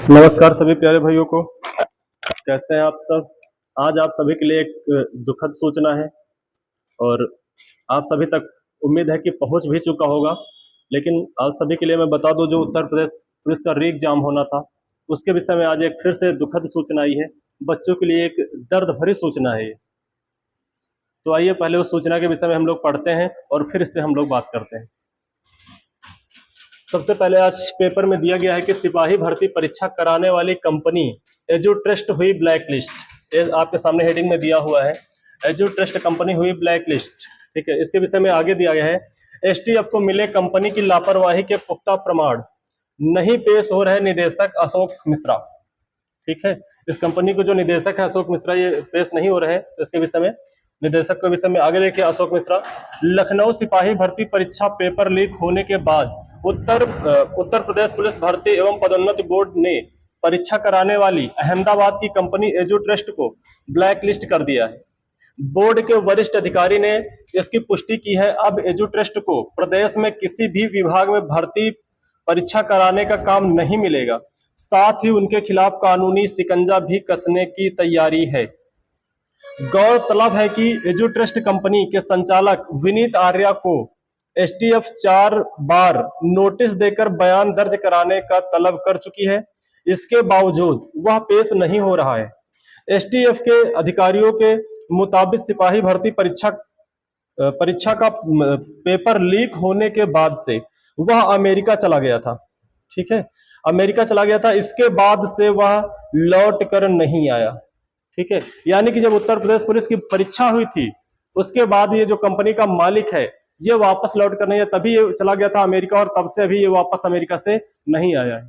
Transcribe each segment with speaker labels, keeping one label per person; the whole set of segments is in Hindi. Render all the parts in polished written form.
Speaker 1: नमस्कार सभी प्यारे भाइयों को। कैसे हैं आप सब। आज आप सभी के लिए एक दुखद सूचना है और आप सभी तक उम्मीद है कि पहुंच भी चुका होगा। लेकिन आप सभी के लिए मैं बता दूं, जो उत्तर प्रदेश पुलिस का री एग्जाम होना था उसके विषय में आज एक फिर से दुखद सूचना आई है। बच्चों के लिए एक दर्द भरी सूचना है ये। तो आइए पहले उस सूचना के विषय में हम लोग पढ़ते हैं और फिर इस पर हम लोग बात करते हैं। सबसे पहले आज पेपर में दिया गया है कि सिपाही भर्ती परीक्षा कराने वाली कंपनी एजू ट्रस्ट हुई ब्लैक लिस्ट। आपके सामने हेडिंग में दिया हुआ है, एजू ट्रस्ट कंपनी हुई ब्लैक लिस्ट। ठीक है, इसके विषय में आगे दिया गया है, एसटीएफ को मिले कंपनी की लापरवाही के पुख्ता प्रमाण, नहीं पेश हो रहे निदेशक अशोक मिश्रा। ठीक है, इस कंपनी को जो निदेशक है अशोक मिश्रा, ये पेश नहीं हो रहे हैं। तो इसके विषय में, निदेशक के विषय में आगे देखिए, अशोक मिश्रा। लखनऊ सिपाही भर्ती परीक्षा पेपर लीक होने के बाद उत्तर प्रदेश पुलिस भर्ती एवं पदोन्नति बोर्ड ने परीक्षा कराने वाली अहमदाबाद की कंपनी एजू ट्रस्ट को ब्लैक लिस्ट कर दिया है। बोर्ड के वरिष्ठ अधिकारी ने इसकी पुष्टि की है। अब एजू ट्रस्ट को प्रदेश में किसी भी विभाग में भर्ती परीक्षा कराने का काम नहीं मिलेगा। साथ ही उनके खिलाफ कानूनी शिकंजा भी कसने की तैयारी है। गौरतलब है कि एजू ट्रस्ट कंपनी के संचालक विनीत आर्या को एसटीएफ 4 बार नोटिस देकर बयान दर्ज कराने का तलब कर चुकी है। इसके बावजूद वह पेश नहीं हो रहा है। एसटीएफ के अधिकारियों के मुताबिक सिपाही भर्ती परीक्षा का पेपर लीक होने के बाद से वह अमेरिका चला गया था। ठीक है, अमेरिका चला गया था। इसके बाद से वह लौट कर नहीं आया। ठीक है, यानी कि जब उत्तर प्रदेश पुलिस की परीक्षा हुई थी उसके बाद ये जो कंपनी का मालिक है ये वापस लौट कर नहीं है, तभी ये चला गया था अमेरिका और तब से अभी ये वापस अमेरिका से नहीं आया है।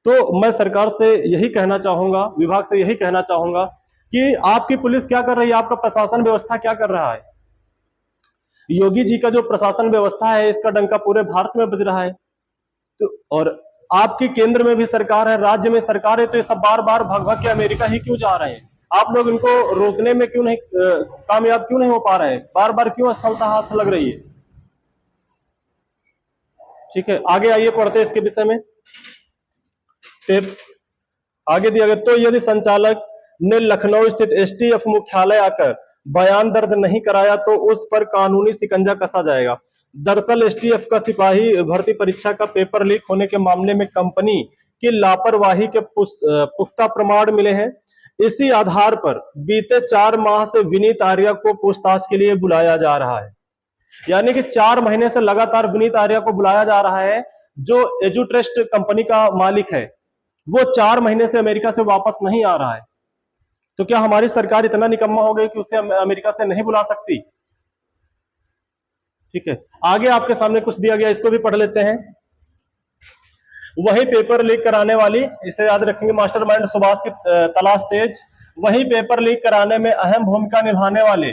Speaker 1: तो मैं सरकार से यही कहना चाहूंगा, विभाग से यही कहना चाहूंगा कि आपकी पुलिस क्या कर रही है, आपका प्रशासन व्यवस्था क्या कर रहा है। योगी जी का जो प्रशासन व्यवस्था है इसका डंका पूरे भारत में बज रहा है। तो और आपकी केंद्र में भी सरकार है, राज्य में सरकार है, तो ये सब बार बार भाग भाग के अमेरिका ही क्यों जा रहे हैं। आप लोग इनको रोकने में क्यों नहीं कामयाब क्यों नहीं हो पा रहे हैं, बार बार क्यों असफलता हाथ लग रही है। ठीक है, आगे आइए पढ़ते हैं इसके विषय में। आगे दिया गया, तो यदि संचालक ने लखनऊ स्थित एसटीएफ मुख्यालय आकर बयान दर्ज नहीं कराया तो उस पर कानूनी शिकंजा कसा जाएगा। दरअसल एसटीएफ का सिपाही भर्ती परीक्षा का पेपर लीक होने के मामले में कंपनी की लापरवाही के पुख्ता प्रमाण मिले हैं। इसी आधार पर बीते 4 माह से विनीत आर्या को पूछताछ के लिए बुलाया जा रहा है। यानी कि 4 महीने से लगातार विनीत आर्या को बुलाया जा रहा है। जो एजू ट्रस्ट कंपनी का मालिक है वो 4 महीने से अमेरिका से वापस नहीं आ रहा है। तो क्या हमारी सरकार इतना निकम्मा हो गई कि उसे अमेरिका से नहीं बुला सकती। ठीक है, आगे आपके सामने कुछ दिया गया, इसको भी पढ़ लेते हैं। वही पेपर लीक कराने वाली, इसे याद रखेंगे, मास्टरमाइंड सुभाष की तलाश तेज। वही पेपर लीक कराने में अहम भूमिका निभाने वाले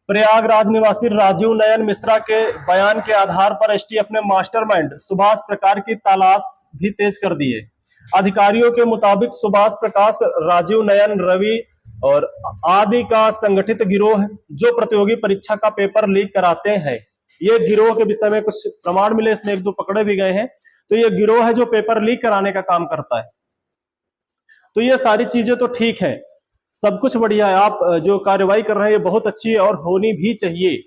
Speaker 1: प्रयागराज निवासी राजीव नयन मिश्रा के बयान के आधार पर एसटीएफ ने मास्टरमाइंड सुभाष प्रकाश की तलाश भी तेज कर दी है। अधिकारियों के मुताबिक सुभाष प्रकाश, राजीव नयन, रवि और आदि का संगठित गिरोह जो प्रतियोगी परीक्षा का पेपर लीक कराते हैं। ये गिरोह के विषय में कुछ प्रमाण मिले, इसमें 1-2 पकड़े भी गए हैं। तो ये गिरोह है जो पेपर लीक कराने का काम करता है। तो ये सारी चीजें तो ठीक है, सब कुछ बढ़िया है, आप जो कार्रवाई कर रहे हैं ये बहुत अच्छी है और होनी भी चाहिए।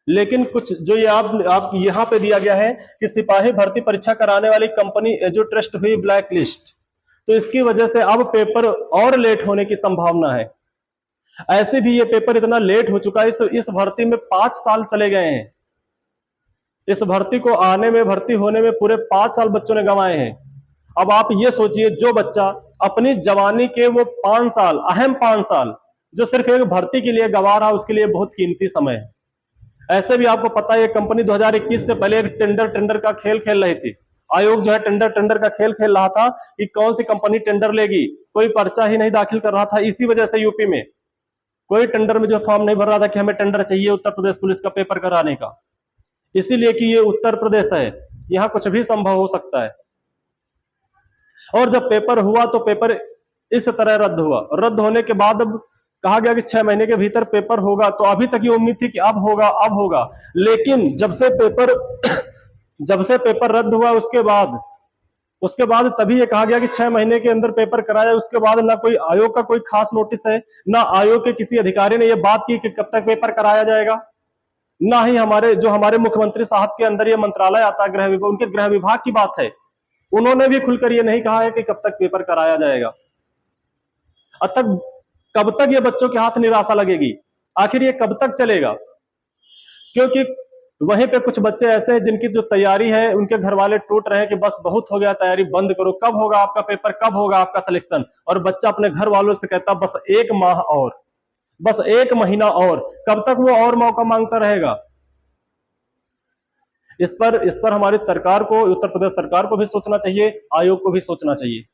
Speaker 1: लेकिन कुछ जो ये आप यहाँ पे दिया गया है कि सिपाही भर्ती परीक्षा कराने वाली कंपनी एजू ट्रस्ट हुई ब्लैक लिस्ट, तो इसकी वजह से अब पेपर और लेट होने की संभावना है। ऐसे भी ये पेपर इतना लेट हो चुका है, इस भर्ती में 5 साल चले गए हैं। इस भर्ती को आने में, भर्ती होने में पूरे 5 साल बच्चों ने गंवाए हैं। अब आप ये सोचिए, जो बच्चा अपनी जवानी के वो 5 साल, अहम 5 साल जो सिर्फ एक भर्ती के लिए गंवा रहा, उसके लिए बहुत कीमती समय है। ऐसे भी आपको पता है ये कंपनी 2021 से पहले एक टेंडर का खेल खेल रही थी। आयोग जो है टेंडर का खेल खेल रहा था कि कौन सी कंपनी टेंडर लेगी, कोई पर्चा ही नहीं दाखिल कर रहा था। इसी वजह से यूपी में कोई टेंडर में जो फॉर्म नहीं भर रहा था कि हमें टेंडर चाहिए उत्तर प्रदेश पुलिस का पेपर कराने का, इसीलिए कि ये उत्तर प्रदेश है, यहाँ कुछ भी संभव हो सकता है। और जब पेपर हुआ तो पेपर इस तरह रद्द हुआ। रद्द होने के बाद अब कहा गया कि 6 महीने के भीतर पेपर होगा, तो अभी तक ये उम्मीद थी कि अब होगा। लेकिन जब से पेपर रद्द हुआ उसके बाद उसके बाद तभी ये कहा गया कि 6 महीने के अंदर पेपर कराया। उसके बाद ना कोई आयोग का कोई खास नोटिस है, ना आयोग के किसी अधिकारी ने ये बात की कि कब तक पेपर कराया जाएगा, ना ही हमारे मुख्यमंत्री साहब के अंदर ये मंत्रालय आता है, गृह विभाग, उनके गृह विभाग की बात है, उन्होंने भी खुलकर ये नहीं कहा है कि कब तक पेपर कराया जाएगा। अब तक कब तक ये बच्चों के हाथ निराशा लगेगी? आखिर ये कब तक चलेगा? क्योंकि वहीं पे कुछ बच्चे ऐसे हैं जिनकी जो तैयारी है, उनके घर वाले टूट रहे हैं कि बस बहुत हो गया, तैयारी बंद करो, कब होगा आपका पेपर, कब होगा आपका सिलेक्शन। और बच्चा अपने घर वालों से कहता बस 1 माह और, बस 1 महीना और। कब तक वो और मौका मांगता रहेगा? इस पर हमारी सरकार को, उत्तर प्रदेश सरकार को भी सोचना चाहिए, आयोग को भी सोचना चाहिए।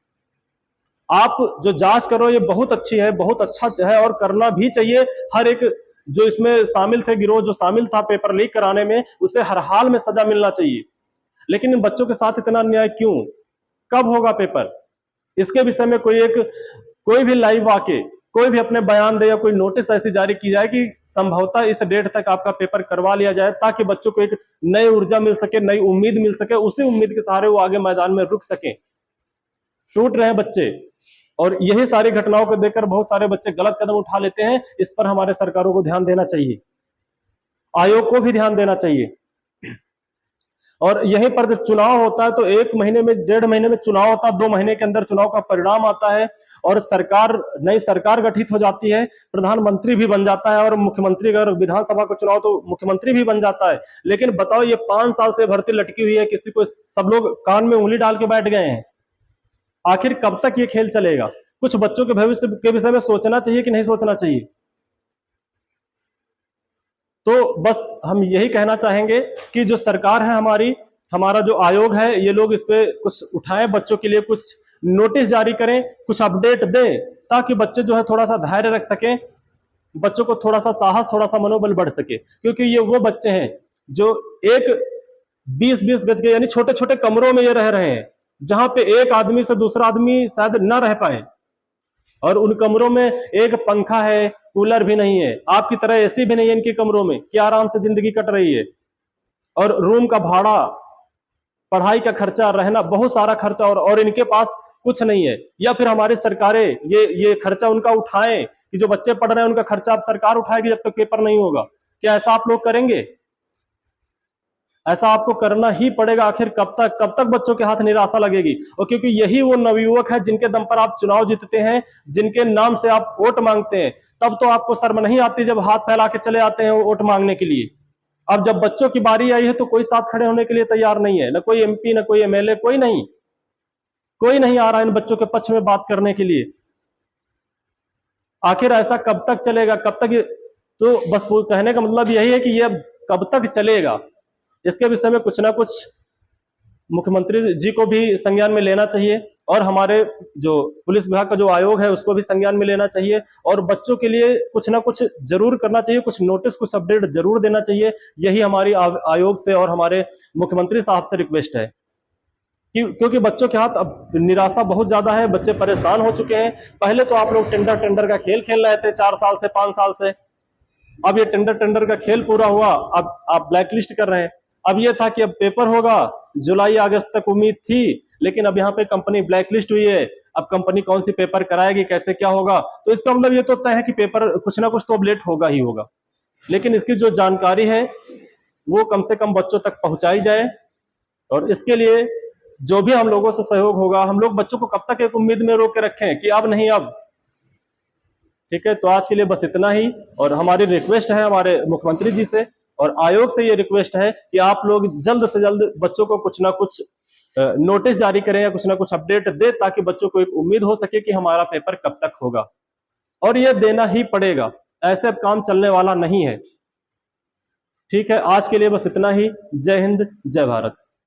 Speaker 1: आप जो जांच करो ये बहुत अच्छी है, बहुत अच्छा है और करना भी चाहिए। हर एक जो इसमें शामिल थे, गिरोह जो शामिल था पेपर लीक कराने में, उसे हर हाल में सजा मिलना चाहिए। लेकिन इन बच्चों के साथ इतना अन्याय क्यों? कब होगा पेपर? इसके विषय में कोई भी लाइव आके कोई भी अपने बयान दे या कोई नोटिस ऐसी जारी की जाए कि संभवतः इस डेट तक आपका पेपर करवा लिया जाए, ताकि बच्चों को एक नई ऊर्जा मिल सके, नई उम्मीद मिल सके, उसी उम्मीद के सहारे वो आगे मैदान में रुक सके। टूट रहे बच्चे, और यही सारी घटनाओं को देखकर बहुत सारे बच्चे गलत कदम उठा लेते हैं। इस पर हमारे सरकारों को ध्यान देना चाहिए, आयोग को भी ध्यान देना चाहिए। और यहीं पर जब चुनाव होता है तो 1 महीने में, 1.5 महीने में चुनाव होता है, 2 महीने के अंदर चुनाव का परिणाम आता है और नई सरकार गठित हो जाती है, प्रधानमंत्री भी बन जाता है और मुख्यमंत्री, अगर विधानसभा का चुनाव तो मुख्यमंत्री भी बन जाता है। लेकिन बताओ, ये 5 साल से भर्ती लटकी हुई है, किसी को सब लोग कान में उंगली डाल के बैठ गए हैं। आखिर कब तक ये खेल चलेगा? कुछ बच्चों के भविष्य के विषय में सोचना चाहिए कि नहीं सोचना चाहिए? तो बस हम यही कहना चाहेंगे कि जो सरकार है हमारा जो आयोग है, ये लोग इस पे कुछ उठाएं, बच्चों के लिए कुछ नोटिस जारी करें, कुछ अपडेट दें, ताकि बच्चे जो है थोड़ा सा धैर्य रख सकें, बच्चों को थोड़ा सा साहस, थोड़ा सा मनोबल बढ़ सके। क्योंकि ये वो बच्चे हैं जो एक 20-20 गज के, यानी छोटे छोटे कमरों में ये रह रहे हैं, जहां पे एक आदमी से दूसरा आदमी शायद ना रह पाए, और उन कमरों में एक पंखा है, कूलर भी नहीं है, आपकी तरह एसी भी नहीं है इनके कमरों में कि आराम से जिंदगी कट रही है। और रूम का भाड़ा, पढ़ाई का खर्चा, रहना, बहुत सारा खर्चा, और इनके पास कुछ नहीं है। या फिर हमारी सरकारें ये खर्चा उनका उठाएं कि जो बच्चे पढ़ रहे हैं उनका खर्चा अब सरकार उठाएगी जब तक पेपर नहीं होगा। क्या ऐसा आप लोग करेंगे? ऐसा आपको करना ही पड़ेगा। आखिर कब तक बच्चों के हाथ निराशा लगेगी? और क्योंकि यही वो नवयुवक है जिनके दम पर आप चुनाव जीतते हैं, जिनके नाम से आप वोट मांगते हैं, तब तो आपको शर्म नहीं आती जब हाथ फैला के चले आते हैं वोट मांगने के लिए। अब जब बच्चों की बारी आई है तो कोई साथ खड़े होने के लिए तैयार नहीं है, ना कोई एमपी, ना कोई एमएलए, कोई नहीं आ रहा इन बच्चों के पक्ष में बात करने के लिए। आखिर ऐसा कब तक चलेगा? कब तक? तो बस कहने का मतलब यही है कि ये कब तक चलेगा, इसके विषय में कुछ ना कुछ मुख्यमंत्री जी को भी संज्ञान में लेना चाहिए, और हमारे जो पुलिस विभाग का जो आयोग है उसको भी संज्ञान में लेना चाहिए, और बच्चों के लिए कुछ ना कुछ जरूर करना चाहिए, कुछ नोटिस, कुछ अपडेट जरूर देना चाहिए। यही हमारी आयोग से और हमारे मुख्यमंत्री साहब से रिक्वेस्ट है क्योंकि बच्चों के हाथ अब निराशा बहुत ज्यादा है, बच्चे परेशान हो चुके हैं। पहले तो आप लोग टेंडर का खेल खेल रहे थे 4 साल से, 5 साल से, अब ये टेंडर का खेल पूरा हुआ, अब आप ब्लैकलिस्ट कर रहे हैं। अब ये था कि अब पेपर होगा, जुलाई अगस्त तक उम्मीद थी, लेकिन अब यहाँ पे कंपनी ब्लैकलिस्ट हुई है। अब कंपनी कौन सी पेपर कराएगी, कैसे क्या होगा, तो इसका मतलब ये तो तय है कि पेपर कुछ ना कुछ तो अब लेट होगा ही होगा। लेकिन इसकी जो जानकारी है वो कम से कम बच्चों तक पहुंचाई जाए, और इसके लिए जो भी हम लोगों से सहयोग होगा, हम लोग बच्चों को कब तक एक उम्मीद में रोक के रखें कि अब नहीं अब। ठीक है, तो आज के लिए बस इतना ही, और हमारी रिक्वेस्ट है हमारे मुख्यमंत्री जी से और आयोग से ये रिक्वेस्ट है कि आप लोग जल्द से जल्द बच्चों को कुछ ना कुछ नोटिस जारी करें या कुछ ना कुछ अपडेट दे, ताकि बच्चों को एक उम्मीद हो सके कि हमारा पेपर कब तक होगा, और ये देना ही पड़ेगा, ऐसे अब काम चलने वाला नहीं है। ठीक है, आज के लिए बस इतना ही। जय हिंद, जय भारत।